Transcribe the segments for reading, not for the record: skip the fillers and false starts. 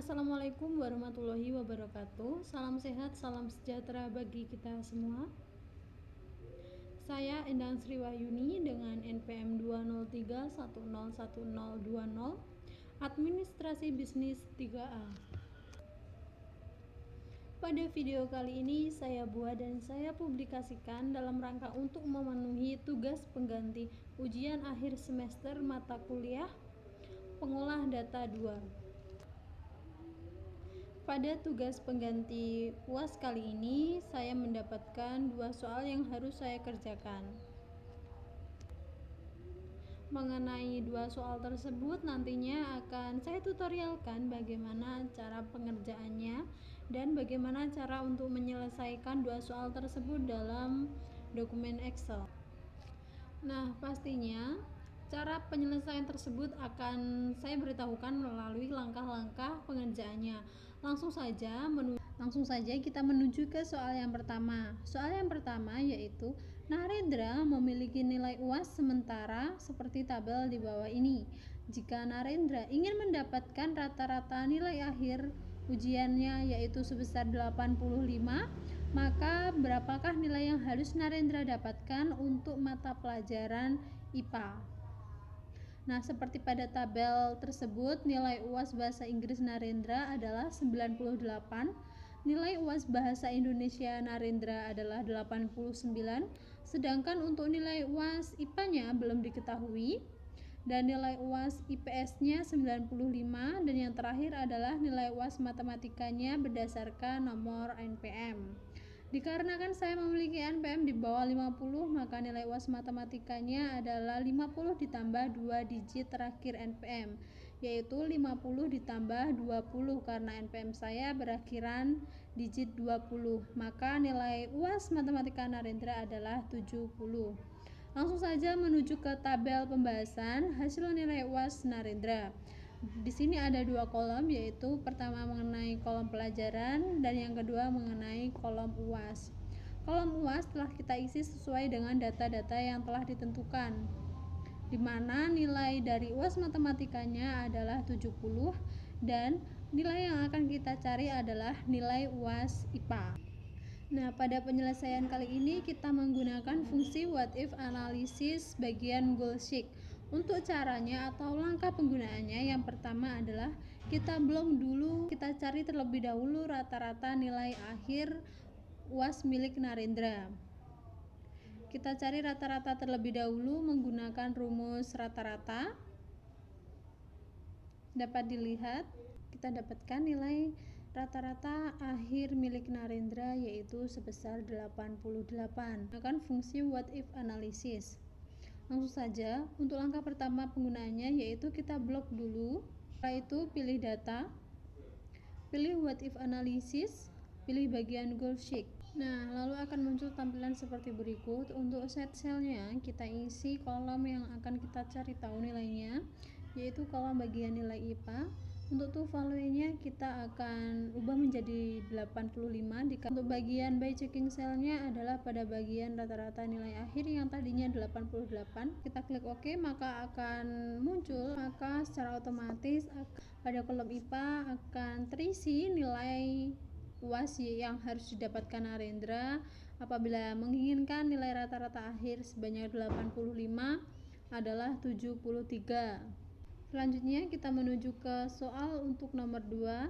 Assalamualaikum warahmatullahi wabarakatuh. Salam sehat, salam sejahtera bagi kita semua. Saya Endang Sri Wahyuni dengan NPM 203101020, Administrasi Bisnis 3A. Pada video kali ini saya buat dan saya publikasikan dalam rangka untuk memenuhi tugas pengganti ujian akhir semester mata kuliah Pengolah Data 2. Pada tugas pengganti UAS kali ini, saya mendapatkan 2 soal yang harus saya kerjakan. Mengenai 2 soal tersebut, nantinya akan saya tutorialkan bagaimana cara pengerjaannya dan bagaimana cara untuk menyelesaikan 2 soal tersebut dalam dokumen Excel. Nah, pastinya cara penyelesaian tersebut akan saya beritahukan melalui langkah-langkah pengerjaannya. Langsung saja kita menuju ke soal yang pertama. Soal yang pertama yaitu Narendra memiliki nilai UAS sementara seperti tabel di bawah ini. Jika Narendra ingin mendapatkan rata-rata nilai akhir ujiannya yaitu sebesar 85, maka berapakah nilai yang harus Narendra dapatkan untuk mata pelajaran IPA? Nah, seperti pada tabel tersebut, nilai UAS Bahasa Inggris Narendra adalah 98, nilai UAS Bahasa Indonesia Narendra adalah 89, sedangkan untuk nilai UAS IPA-nya belum diketahui, dan nilai UAS IPS-nya 95, dan yang terakhir adalah nilai UAS matematikanya berdasarkan nomor NPM. Dikarenakan saya memiliki NPM di bawah 50, maka nilai UAS matematikanya adalah 50 ditambah 2 digit terakhir NPM, yaitu 50 ditambah 20 karena NPM saya berakhiran digit 20, maka nilai UAS matematika Narendra adalah 70. Langsung saja menuju ke tabel pembahasan hasil nilai UAS Narendra. Di sini ada 2 kolom, yaitu pertama mengenai kolom pelajaran dan yang kedua mengenai kolom UAS. Kolom UAS telah kita isi sesuai dengan data-data yang telah ditentukan, di mana nilai dari UAS matematikanya adalah 70 dan nilai yang akan kita cari adalah nilai UAS IPA. Nah, pada penyelesaian kali ini kita menggunakan fungsi what if analisis bagian goal sheet. Untuk caranya atau langkah penggunaannya, yang pertama adalah kita cari terlebih dahulu rata-rata nilai akhir UAS milik Narendra. Kita cari rata-rata terlebih dahulu menggunakan rumus rata-rata. Dapat dilihat, kita dapatkan nilai rata-rata akhir milik Narendra yaitu sebesar 88. Menggunakan fungsi what if analysis. Langsung saja, untuk langkah pertama penggunaannya yaitu kita blok dulu. Setelah itu pilih data, pilih what if analysis, pilih bagian goal sheet. Nah, lalu akan muncul tampilan seperti berikut. Untuk set cellnya kita isi kolom yang akan kita cari tahu nilainya, yaitu kolom bagian nilai IPA. Untuk to value-nya kita akan ubah menjadi 85. Untuk bagian by checking cell-nya adalah pada bagian rata-rata nilai akhir yang tadinya 88. Kita klik OK, maka akan muncul, maka secara otomatis pada kolom IPA akan terisi nilai UAS yang harus didapatkan Narendra. Apabila menginginkan nilai rata-rata akhir sebanyak 85 adalah 73. Selanjutnya kita menuju ke soal untuk nomor 2.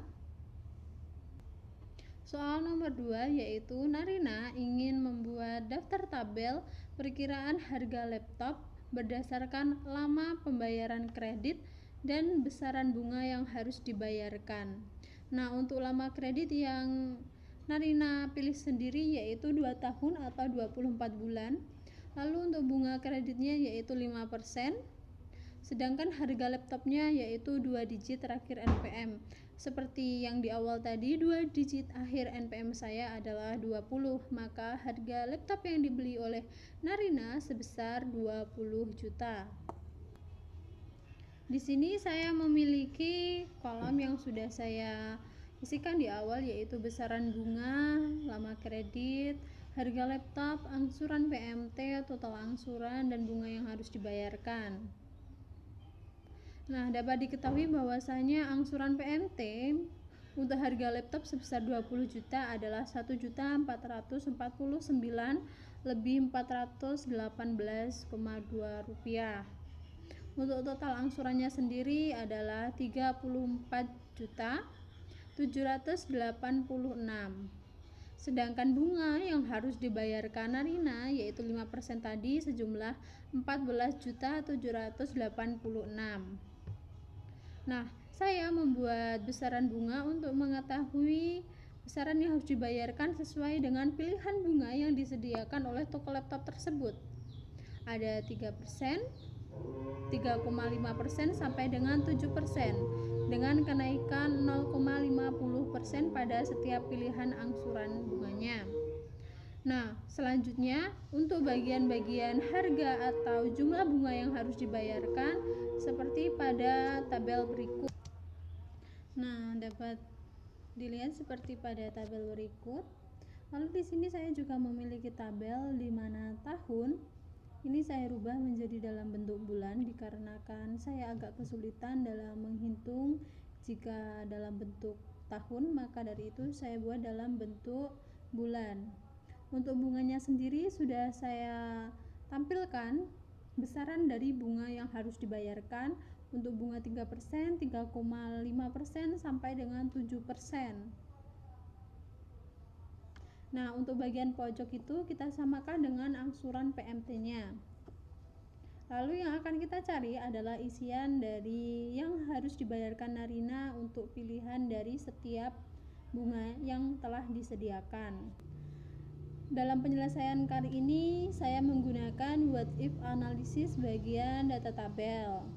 Soal nomor 2 yaitu Narina ingin membuat daftar tabel perkiraan harga laptop berdasarkan lama pembayaran kredit dan besaran bunga yang harus dibayarkan. Nah, untuk lama kredit yang Narina pilih sendiri yaitu 2 tahun atau 24 bulan. Lalu untuk bunga kreditnya yaitu 5%. Sedangkan harga laptopnya yaitu 2 digit terakhir NPM. Seperti yang di awal tadi, 2 digit akhir NPM saya adalah 20, maka harga laptop yang dibeli oleh Narina sebesar 20 juta. Di sini saya memiliki kolom yang sudah saya isikan di awal, yaitu besaran bunga, lama kredit, harga laptop, angsuran PMT, total angsuran, dan bunga yang harus dibayarkan. Nah, dapat diketahui bahwasanya angsuran PMT Untuk harga laptop sebesar 20 juta adalah 1.449 lebih 418,2 rupiah. Untuk total angsurannya sendiri adalah 34 juta 786. Sedangkan bunga yang harus dibayarkan Narina yaitu 5% tadi sejumlah 14.786. Nah, saya membuat besaran bunga untuk mengetahui besaran yang harus dibayarkan sesuai dengan pilihan bunga yang disediakan oleh toko laptop tersebut. Ada 3%, 3,5% sampai dengan 7% dengan kenaikan 0,50% pada setiap pilihan angsuran bunganya. Nah, selanjutnya untuk bagian-bagian harga atau jumlah bunga yang harus dibayarkan seperti pada tabel berikut. Nah, dapat dilihat seperti pada tabel berikut. Lalu di sini saya juga memiliki tabel di mana tahun ini saya rubah menjadi dalam bentuk bulan dikarenakan saya agak kesulitan dalam menghitung jika dalam bentuk tahun, maka dari itu saya buat dalam bentuk bulan. Untuk bunganya sendiri sudah saya tampilkan besaran dari bunga yang harus dibayarkan. Untuk bunga 3%, 3,5% sampai dengan 7%. Nah, untuk bagian pojok itu kita samakan dengan angsuran PMT-nya. Lalu yang akan kita cari adalah isian dari yang harus dibayarkan Narina untuk pilihan dari setiap bunga yang telah disediakan. Dalam penyelesaian kali ini saya menggunakan what if analisis bagian data tabel.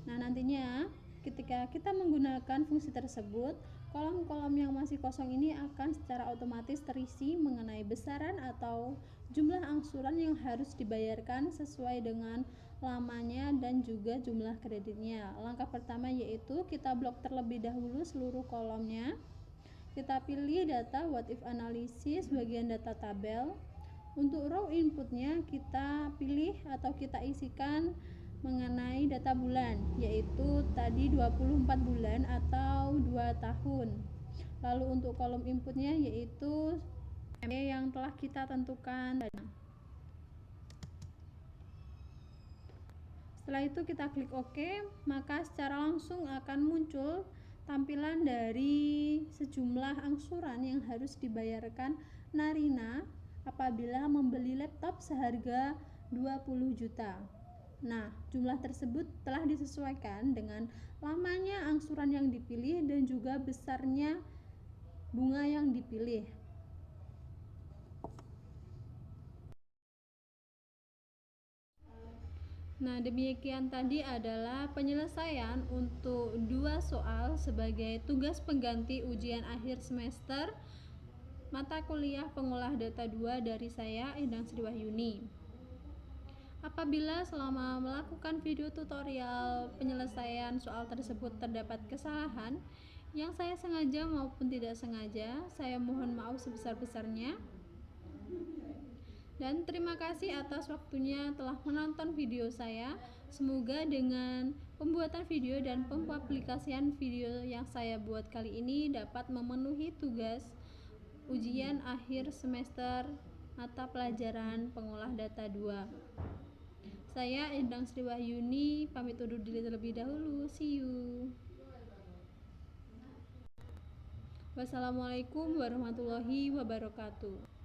Nah, nantinya ketika kita menggunakan fungsi tersebut, kolom-kolom yang masih kosong ini akan secara otomatis terisi mengenai besaran atau jumlah angsuran yang harus dibayarkan sesuai dengan lamanya dan juga jumlah kreditnya. Langkah pertama yaitu kita blok terlebih dahulu seluruh kolomnya. Kita pilih data what if analysis bagian data tabel. Untuk row inputnya kita pilih atau kita isikan mengenai data bulan, yaitu tadi 24 bulan atau 2 tahun. Lalu untuk kolom inputnya yaitu yang telah kita tentukan. Setelah itu kita klik OK, maka secara langsung akan muncul tampilan dari sejumlah angsuran yang harus dibayarkan Narina apabila membeli laptop seharga 20 juta. Nah, jumlah tersebut telah disesuaikan dengan lamanya angsuran yang dipilih dan juga besarnya bunga yang dipilih. Nah, demikian tadi adalah penyelesaian untuk 2 soal sebagai tugas pengganti ujian akhir semester mata kuliah pengolah data 2 dari saya, Endang Sri Wahyuni. Apabila selama melakukan video tutorial penyelesaian soal tersebut terdapat kesalahan yang saya sengaja maupun tidak sengaja, saya mohon maaf sebesar-besarnya. Dan terima kasih atas waktunya telah menonton video saya. Semoga dengan pembuatan video dan pempublikasian video yang saya buat kali ini dapat memenuhi tugas ujian akhir semester mata pelajaran pengolah data 2. Saya Endang Sri Wahyuni pamit undur diri terlebih dahulu. See you. Wassalamualaikum warahmatullahi wabarakatuh.